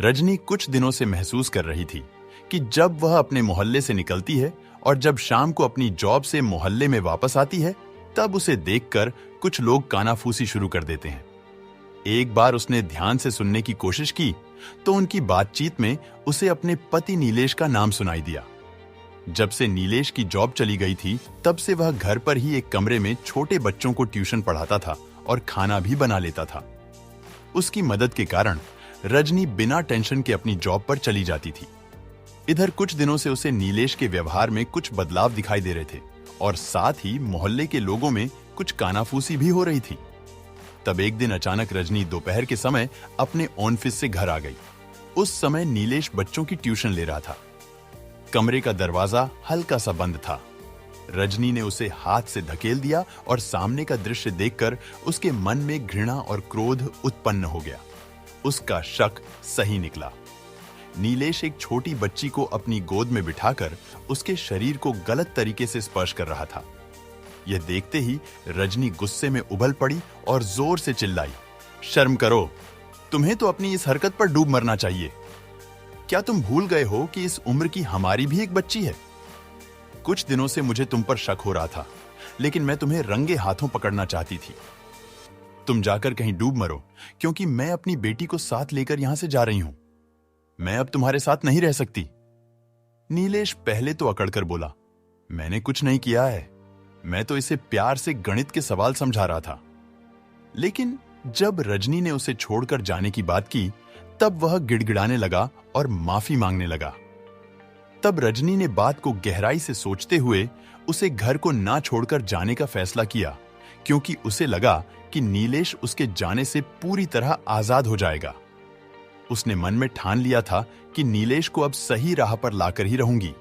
रजनी कुछ दिनों से महसूस कर रही थी कि जब वह अपने मोहल्ले से निकलती है और जब शाम को अपनी जॉब से मोहल्ले में वापस आती है, तब उसे देखकर कुछ लोग कानाफूसी शुरू कर देते हैं। एक बार उसने ध्यान से सुनने की कोशिश की तो उनकी बातचीत में उसे अपने पति नीलेश का नाम सुनाई दिया। जब से नीलेश की जॉब चली गई थी, तब से वह घर पर ही एक कमरे में छोटे बच्चों को ट्यूशन पढ़ाता था और खाना भी बना लेता था। उसकी मदद के कारण रजनी बिना टेंशन के अपनी जॉब पर चली जाती थी। इधर कुछ दिनों से उसे नीलेश के व्यवहार में कुछ बदलाव दिखाई दे रहे थे और साथ ही मोहल्ले के लोगों में कुछ कानाफूसी भी हो रही थी। तब एक दिन अचानक रजनी दोपहर के समय अपने ऑफिस से घर आ गई। उस समय नीलेश बच्चों की ट्यूशन ले रहा था। कमरे का दरवाजा हल्का सा बंद था। रजनी ने उसे हाथ से धकेल दिया और सामने का दृश्य देखकर उसके मन में घृणा और क्रोध उत्पन्न हो गया। उसका शक सही निकला। नीलेश एक छोटी बच्ची को अपनी गोद में बिठाकर उसके शरीर को गलत तरीके से स्पर्श कर रहा था। यह देखते ही रजनी गुस्से में उबल पड़ी और जोर से चिल्लाई, शर्म करो, तुम्हें तो अपनी इस हरकत पर डूब मरना चाहिए। क्या तुम भूल गए हो कि इस उम्र की हमारी भी एक बच्ची है? कुछ दिनों से मुझे तुम पर शक हो रहा था, लेकिन मैं तुम्हें रंगे हाथों पकड़ना चाहती थी। तुम जाकर कहीं डूब मरो, क्योंकि मैं अपनी बेटी को साथ लेकर यहां से जा रही हूं। मैं अब तुम्हारे साथ नहीं रह सकती। नीलेश पहले तो अकड़कर बोला, मैंने कुछ नहीं किया है, मैं तो इसे प्यार से गणित के सवाल समझा रहा था। लेकिन जब रजनी ने उसे छोड़कर जाने की बात की, तब वह गिड़गिड़ाने लगा और माफी मांगने लगा। तब रजनी ने बात को गहराई से सोचते हुए उसे घर को ना छोड़कर जाने का फैसला किया, क्योंकि उसे लगा कि नीलेश उसके जाने से पूरी तरह आजाद हो जाएगा। उसने मन में ठान लिया था कि नीलेश को अब सही राह पर लाकर ही रहूंगी।